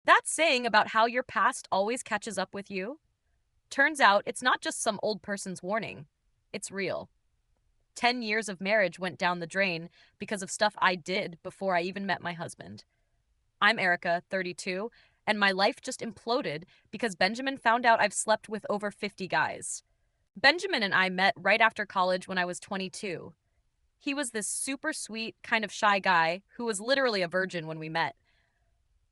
That saying about how your past always catches up with you, turns out it's not just some old person's warning. It's real. 10 years of marriage went down the drain because of stuff I did before I even met my husband. I'm Erica, 32, and my life just imploded because Benjamin found out I've slept with over 50 guys. Benjamin and I met right after college when I was 22. He was this super sweet, kind of shy guy who was literally a virgin when we met.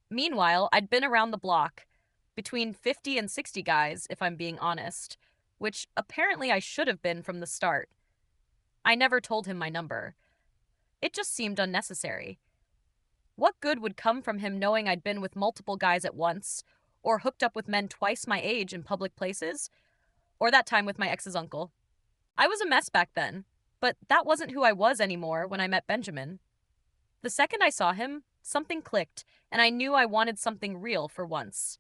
Meanwhile, I'd been around the block, between 50 and 60 guys, if I'm being honest, which apparently I should have been from the start. I never told him my number. It just seemed unnecessary. What good would come from him knowing I'd been with multiple guys at once, or hooked up with men twice my age in public places, or that time with my ex's uncle? I was a mess back then, but that wasn't who I was anymore when I met Benjamin. The second I saw him, something clicked, and I knew I wanted something real for once.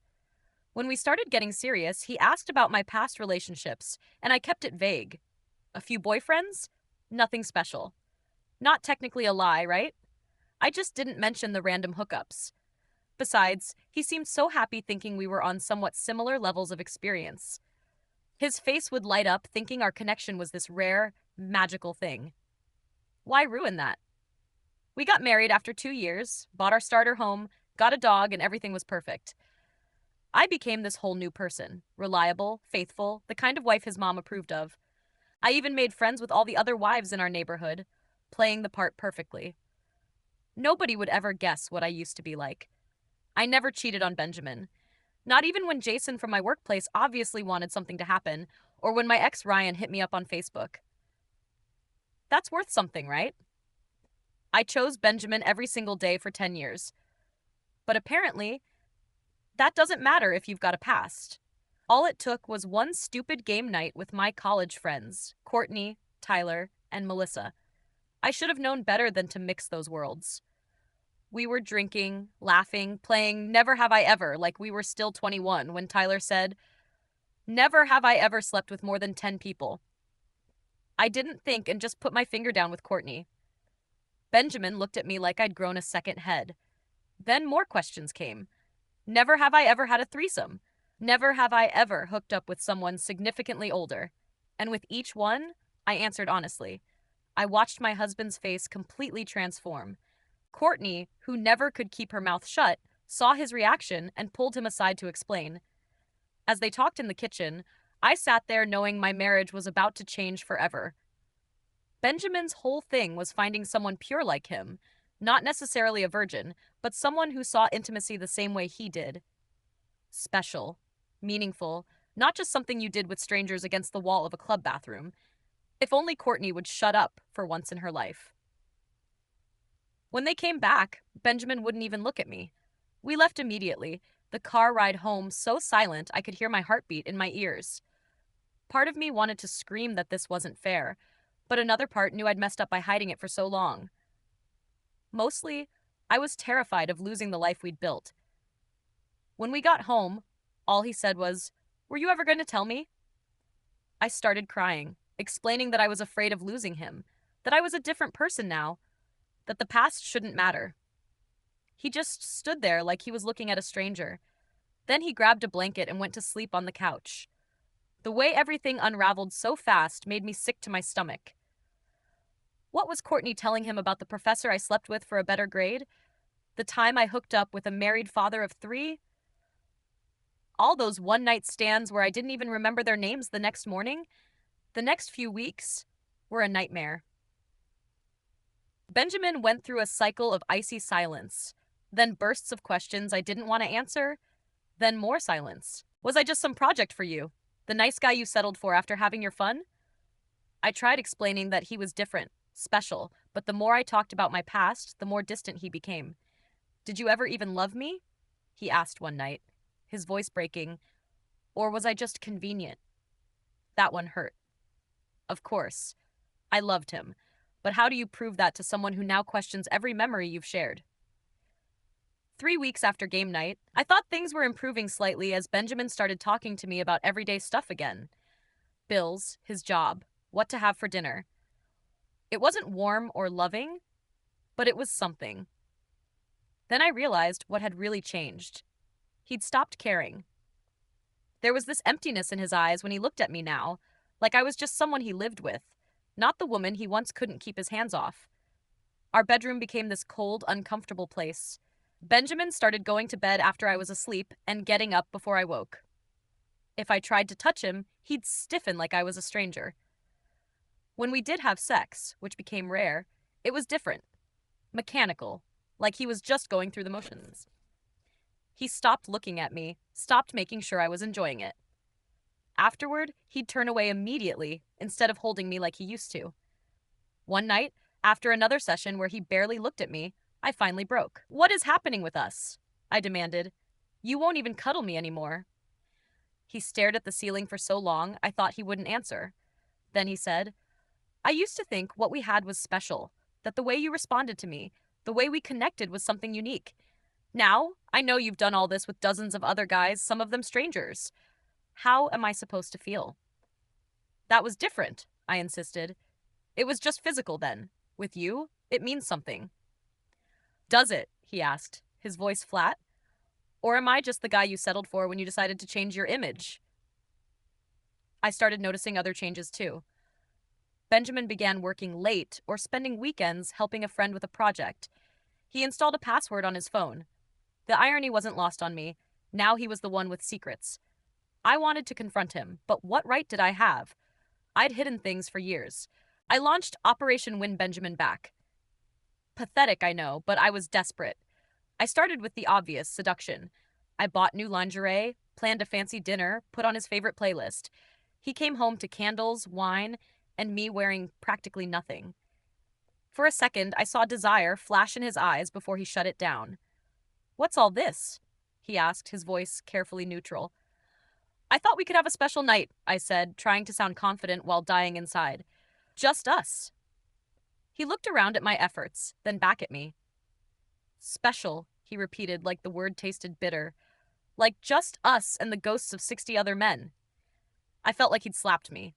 When we started getting serious, he asked about my past relationships, and I kept it vague. A few boyfriends? Nothing special. Not technically a lie, right? I just didn't mention the random hookups. Besides, he seemed so happy thinking we were on somewhat similar levels of experience. His face would light up thinking our connection was this rare, magical thing. Why ruin that? We got married after 2 years, bought our starter home, got a dog, and everything was perfect. I became this whole new person, reliable, faithful, the kind of wife his mom approved of. I even made friends with all the other wives in our neighborhood, playing the part perfectly. Nobody would ever guess what I used to be like. I never cheated on Benjamin. Not even when Jason from my workplace obviously wanted something to happen, or when my ex Ryan hit me up on Facebook. That's worth something, right? I chose Benjamin every single day for 10 years. But apparently, that doesn't matter if you've got a past. All it took was one stupid game night with my college friends, Courtney, Tyler, and Melissa. I should have known better than to mix those worlds. We were drinking, laughing, playing Never Have I Ever like we were still 21 when Tyler said, "Never have I ever slept with more than 10 people." I didn't think and just put my finger down with Courtney. Benjamin looked at me like I'd grown a second head. Then more questions came. Never have I ever had a threesome. Never have I ever hooked up with someone significantly older. And with each one, I answered honestly. I watched my husband's face completely transform. Courtney, who never could keep her mouth shut, saw his reaction and pulled him aside to explain. As they talked in the kitchen, I sat there knowing my marriage was about to change forever. Benjamin's whole thing was finding someone pure like him, not necessarily a virgin, but someone who saw intimacy the same way he did. Special, meaningful, not just something you did with strangers against the wall of a club bathroom. If only Courtney would shut up for once in her life. When they came back, Benjamin wouldn't even look at me. We left immediately, the car ride home so silent I could hear my heartbeat in my ears. Part of me wanted to scream that this wasn't fair, but another part knew I'd messed up by hiding it for so long. Mostly, I was terrified of losing the life we'd built. When we got home, all he said was, "Were you ever going to tell me?" I started crying, explaining that I was afraid of losing him, that I was a different person now, that the past shouldn't matter. He just stood there like he was looking at a stranger. Then he grabbed a blanket and went to sleep on the couch. The way everything unraveled so fast made me sick to my stomach. What was Courtney telling him about the professor I slept with for a better grade? The time I hooked up with a married father of 3? All those one-night stands where I didn't even remember their names the next morning? The next few weeks were a nightmare. Benjamin went through a cycle of icy silence, then bursts of questions I didn't want to answer, then more silence. Was I just some project for you? The nice guy you settled for after having your fun? I tried explaining that he was different, special, but the more I talked about my past, the more distant he became. "Did you ever even love me?" he asked one night, his voice breaking. "Or was I just convenient?" That one hurt. Of course, I loved him, but how do you prove that to someone who now questions every memory you've shared? 3 weeks after game night, I thought things were improving slightly as Benjamin started talking to me about everyday stuff again. Bills, his job, what to have for dinner. It wasn't warm or loving, but it was something. Then I realized what had really changed. He'd stopped caring. There was this emptiness in his eyes when he looked at me now, like I was just someone he lived with, not the woman he once couldn't keep his hands off. Our bedroom became this cold, uncomfortable place. Benjamin started going to bed after I was asleep and getting up before I woke. If I tried to touch him, he'd stiffen like I was a stranger. When we did have sex, which became rare, it was different. Mechanical, like he was just going through the motions. He stopped looking at me, stopped making sure I was enjoying it. Afterward, he'd turn away immediately instead of holding me like he used to. One night, after another session where he barely looked at me, I finally broke. "What is happening with us?" I demanded. "You won't even cuddle me anymore." He stared at the ceiling for so long, I thought he wouldn't answer. Then he said, "I used to think what we had was special, that the way you responded to me, the way we connected was something unique. Now, I know you've done all this with dozens of other guys, some of them strangers. How am I supposed to feel?" "That was different," I insisted. "It was just physical then. With you, it means something." "Does it?" he asked, his voice flat. "Or am I just the guy you settled for when you decided to change your image?" I started noticing other changes too. Benjamin began working late or spending weekends helping a friend with a project. He installed a password on his phone. The irony wasn't lost on me. Now he was the one with secrets. I wanted to confront him, but what right did I have? I'd hidden things for years. I launched Operation Win Benjamin Back. Pathetic, I know, but I was desperate. I started with the obvious, seduction. I bought new lingerie, planned a fancy dinner, put on his favorite playlist. He came home to candles, wine, and me wearing practically nothing. For a second, I saw desire flash in his eyes before he shut it down. "What's all this?" he asked, his voice carefully neutral. "I thought we could have a special night," I said, trying to sound confident while dying inside. "Just us." He looked around at my efforts, then back at me. "Special," he repeated like the word tasted bitter. "Like just us and the ghosts of 60 other men." I felt like he'd slapped me.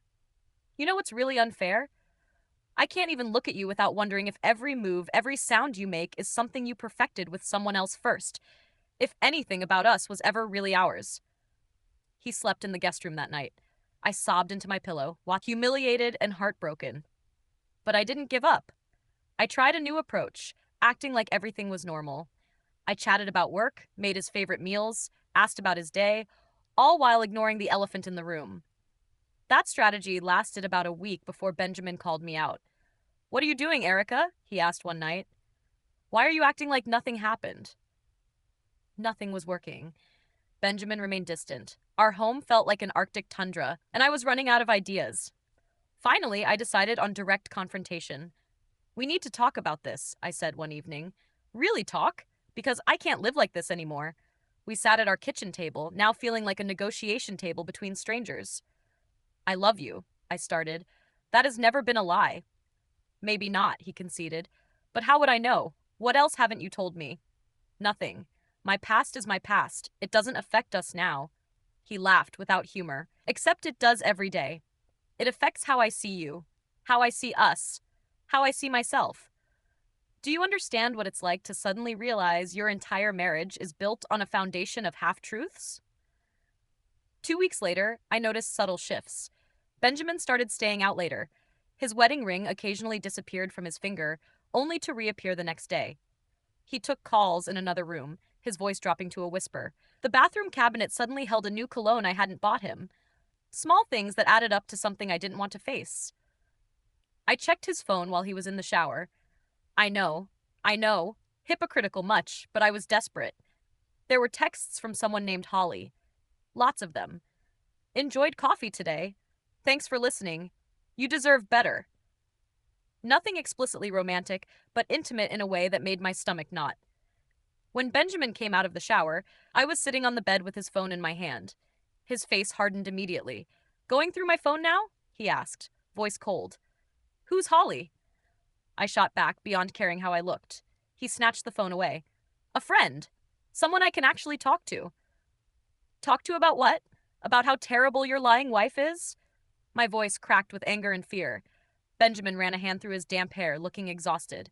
"You know what's really unfair? I can't even look at you without wondering if every move, every sound you make is something you perfected with someone else first. If anything about us was ever really ours." He slept in the guest room that night. I sobbed into my pillow, humiliated and heartbroken. But I didn't give up. I tried a new approach, acting like everything was normal. I chatted about work, made his favorite meals, asked about his day, all while ignoring the elephant in the room. That strategy lasted about a week before Benjamin called me out. "What are you doing, Erica?" he asked one night. "Why are you acting like nothing happened?" Nothing was working. Benjamin remained distant. Our home felt like an Arctic tundra, and I was running out of ideas. Finally, I decided on direct confrontation. "We need to talk about this," I said one evening. "Really talk? Because I can't live like this anymore." We sat at our kitchen table, now feeling like a negotiation table between strangers. "I love you," I started. "That has never been a lie." "Maybe not," he conceded. "But how would I know? What else haven't you told me?" "Nothing. My past is my past. It doesn't affect us now." He laughed without humor. "Except it does every day. It affects how I see you, how I see us, how I see myself. Do you understand what it's like to suddenly realize your entire marriage is built on a foundation of half-truths?" 2 weeks later, I noticed subtle shifts. Benjamin started staying out later. His wedding ring occasionally disappeared from his finger, only to reappear the next day. He took calls in another room, his voice dropping to a whisper. The bathroom cabinet suddenly held a new cologne I hadn't bought him. Small things that added up to something I didn't want to face. I checked his phone while he was in the shower. I know, hypocritical much, but I was desperate. There were texts from someone named Holly. Lots of them. "Enjoyed coffee today. Thanks for listening. You deserve better." Nothing explicitly romantic, but intimate in a way that made my stomach knot. When Benjamin came out of the shower, I was sitting on the bed with his phone in my hand. His face hardened immediately. "Going through my phone now?" he asked, voice cold. "Who's Holly?" I shot back, beyond caring how I looked. He snatched the phone away. "A friend. Someone I can actually talk to." "Talk to about what? About how terrible your lying wife is?" My voice cracked with anger and fear. Benjamin ran a hand through his damp hair, looking exhausted.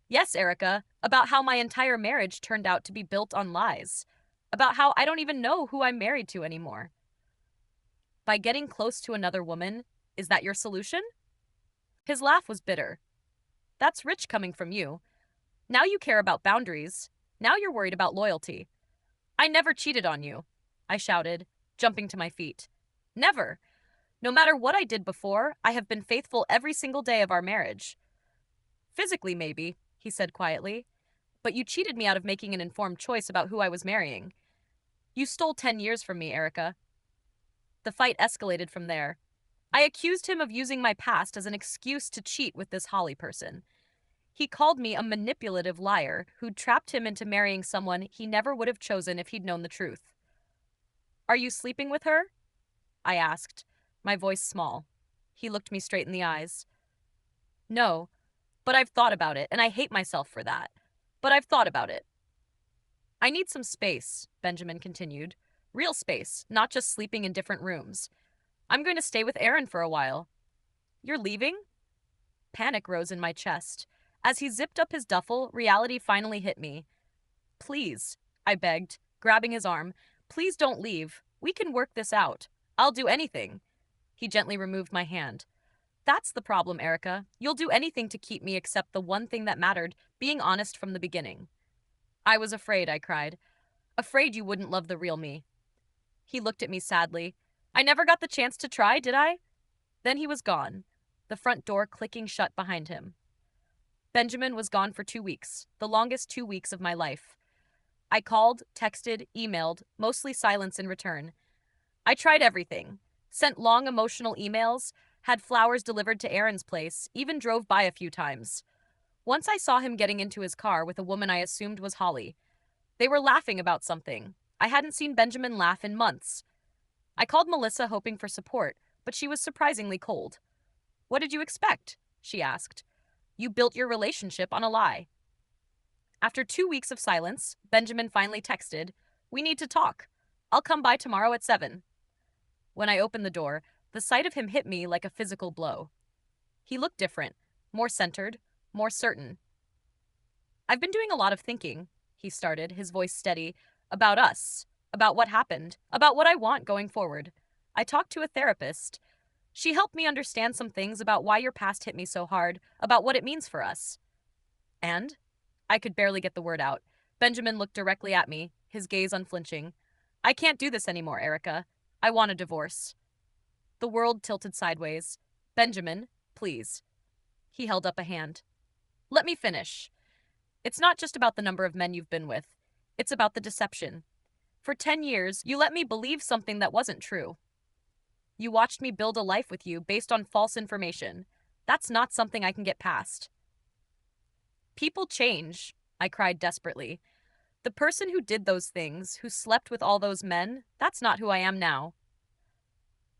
"Yes, Erica, about how my entire marriage turned out to be built on lies." about how I don't even know who I'm married to anymore. By getting close to another woman, is that your solution? His laugh was bitter. That's rich coming from you. Now you care about boundaries. Now you're worried about loyalty. I never cheated on you, I shouted, jumping to my feet. Never. No matter what I did before, I have been faithful every single day of our marriage. Physically, maybe, he said quietly, but you cheated me out of making an informed choice about who I was marrying. You stole 10 years from me, Erica. The fight escalated from there. I accused him of using my past as an excuse to cheat with this Holly person. He called me a manipulative liar who'd trapped him into marrying someone he never would have chosen if he'd known the truth. Are you sleeping with her? I asked, my voice small. He looked me straight in the eyes. No, but I've thought about it, and I hate myself for that. But I've thought about it. I need some space, Benjamin continued. Real space, not just sleeping in different rooms. I'm going to stay with Aaron for a while. You're leaving? Panic rose in my chest. As he zipped up his duffel, reality finally hit me. Please, I begged, grabbing his arm. Please don't leave. We can work this out. I'll do anything. He gently removed my hand. That's the problem, Erica. You'll do anything to keep me except the one thing that mattered, being honest from the beginning. I was afraid, I cried. Afraid you wouldn't love the real me. He looked at me sadly. I never got the chance to try, did I? Then he was gone, the front door clicking shut behind him. Benjamin was gone for 2 weeks, the longest 2 weeks of my life. I called, texted, emailed, mostly silence in return. I tried everything. Sent long emotional emails, had flowers delivered to Aaron's place, even drove by a few times. Once I saw him getting into his car with a woman I assumed was Holly. They were laughing about something. I hadn't seen Benjamin laugh in months. I called Melissa hoping for support, but she was surprisingly cold. What did you expect? She asked. You built your relationship on a lie. After 2 weeks of silence, Benjamin finally texted, We need to talk. I'll come by tomorrow at 7. When I opened the door, the sight of him hit me like a physical blow. He looked different, more centered, more certain. I've been doing a lot of thinking, he started, his voice steady, about us, about what happened, about what I want going forward. I talked to a therapist. She helped me understand some things about why your past hit me so hard, about what it means for us. And? I could barely get the word out. Benjamin looked directly at me, his gaze unflinching. I can't do this anymore, Erica. I want a divorce. The world tilted sideways. Benjamin, please. He held up a hand. Let me finish. It's not just about the number of men you've been with. It's about the deception. For 10 years, you let me believe something that wasn't true. You watched me build a life with you based on false information. That's not something I can get past. People change, I cried desperately. The person who did those things, who slept with all those men, that's not who I am now.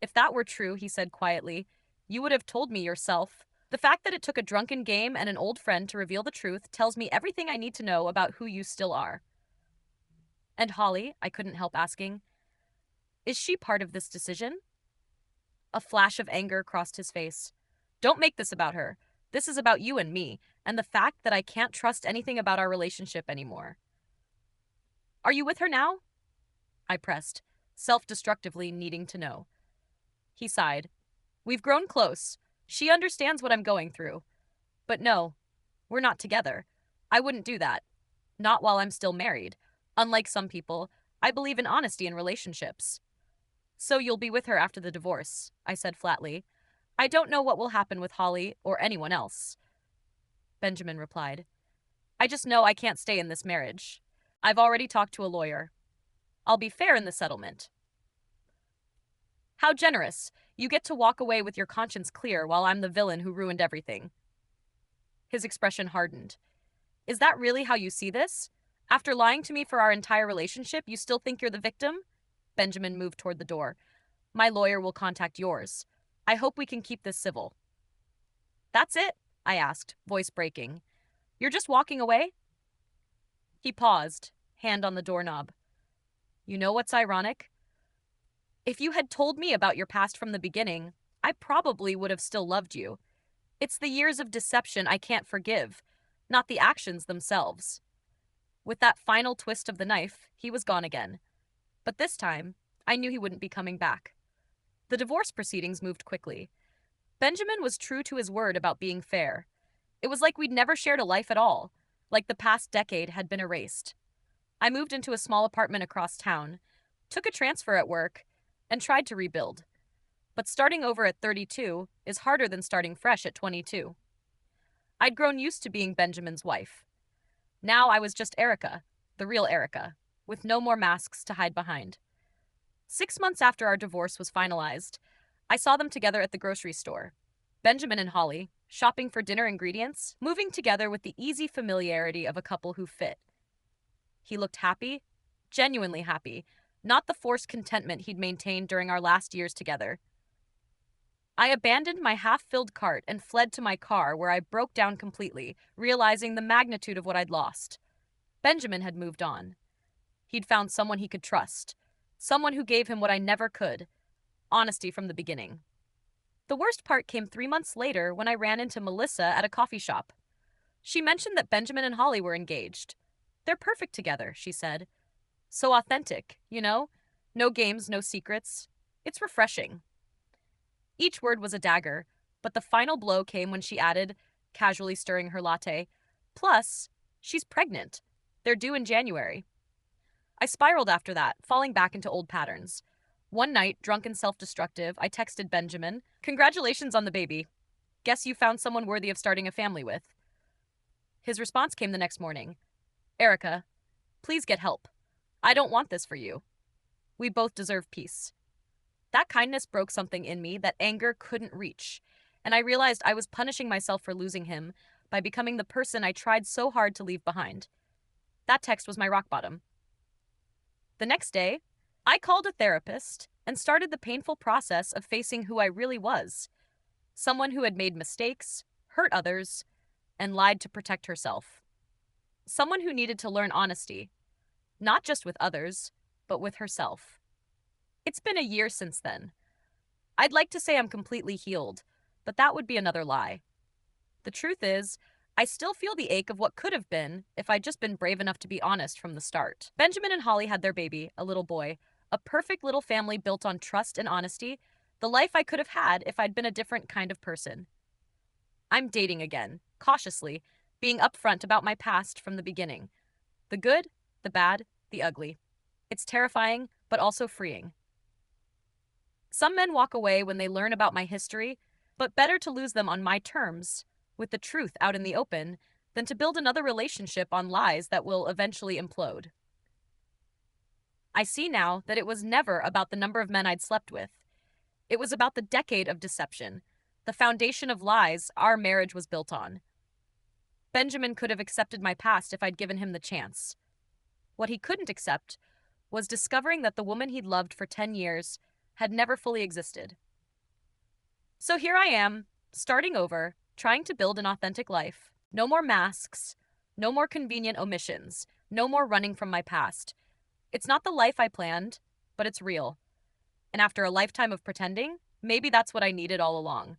If that were true, he said quietly, you would have told me yourself. The fact that it took a drunken game and an old friend to reveal the truth tells me everything I need to know about who you still are. And Holly, I couldn't help asking, is she part of this decision? A flash of anger crossed his face. Don't make this about her. This is about you and me, and the fact that I can't trust anything about our relationship anymore. Are you with her now? I pressed, self-destructively needing to know. He sighed. We've grown close. She understands what I'm going through. But no, we're not together. I wouldn't do that. Not while I'm still married. Unlike some people, I believe in honesty in relationships. So you'll be with her after the divorce, I said flatly. I don't know what will happen with Holly or anyone else. Benjamin replied. I just know I can't stay in this marriage. I've already talked to a lawyer. I'll be fair in the settlement. How generous. You get to walk away with your conscience clear while I'm the villain who ruined everything. His expression hardened. Is that really how you see this? After lying to me for our entire relationship, you still think you're the victim? Benjamin moved toward the door. My lawyer will contact yours. I hope we can keep this civil. That's it? I asked, voice breaking. You're just walking away? He paused, hand on the doorknob. You know what's ironic? If you had told me about your past from the beginning, I probably would have still loved you. It's the years of deception I can't forgive, not the actions themselves. With that final twist of the knife, he was gone again. But this time, I knew he wouldn't be coming back. The divorce proceedings moved quickly. Benjamin was true to his word about being fair. It was like we'd never shared a life at all, like the past decade had been erased. I moved into a small apartment across town, took a transfer at work, and tried to rebuild. But starting over at 32 is harder than starting fresh at 22. I'd grown used to being Benjamin's wife. Now I was just Erica, the real Erica, with no more masks to hide behind. 6 months after our divorce was finalized, I saw them together at the grocery store. Benjamin and Holly, shopping for dinner ingredients, moving together with the easy familiarity of a couple who fit. He looked happy, genuinely happy, not the forced contentment he'd maintained during our last years together. I abandoned my half-filled cart and fled to my car, where I broke down completely, realizing the magnitude of what I'd lost. Benjamin had moved on. He'd found someone he could trust, someone who gave him what I never could: honesty from the beginning. The worst part came 3 months later when I ran into Melissa at a coffee shop. She mentioned that Benjamin and Holly were engaged. "They're perfect together," she said. "So authentic, you know? No games, no secrets. It's refreshing." Each word was a dagger, but the final blow came when she added, casually stirring her latte, "Plus, she's pregnant. They're due in January." I spiraled after that, falling back into old patterns. One night, drunk and self-destructive, I texted Benjamin, "Congratulations on the baby. Guess you found someone worthy of starting a family with." His response came the next morning. "Erica, please get help. I don't want this for you. We both deserve peace." That kindness broke something in me that anger couldn't reach, and I realized I was punishing myself for losing him by becoming the person I tried so hard to leave behind. That text was my rock bottom. The next day, I called a therapist and started the painful process of facing who I really was: someone who had made mistakes, hurt others, and lied to protect herself. Someone who needed to learn honesty, not just with others, but with herself. It's been a year since then. I'd like to say I'm completely healed, but that would be another lie. The truth is, I still feel the ache of what could have been if I'd just been brave enough to be honest from the start. Benjamin and Holly had their baby, a little boy, a perfect little family built on trust and honesty, the life I could have had if I'd been a different kind of person. I'm dating again, cautiously, being upfront about my past from the beginning. The good, the bad, the ugly. It's terrifying, but also freeing. Some men walk away when they learn about my history, but better to lose them on my terms, with the truth out in the open, than to build another relationship on lies that will eventually implode. I see now that it was never about the number of men I'd slept with. It was about the decade of deception, the foundation of lies our marriage was built on. Benjamin could have accepted my past if I'd given him the chance. What he couldn't accept was discovering that the woman he'd loved for 10 years had never fully existed. So here I am, starting over, trying to build an authentic life. No more masks, no more convenient omissions, no more running from my past. It's not the life I planned, but it's real. And after a lifetime of pretending, maybe that's what I needed all along.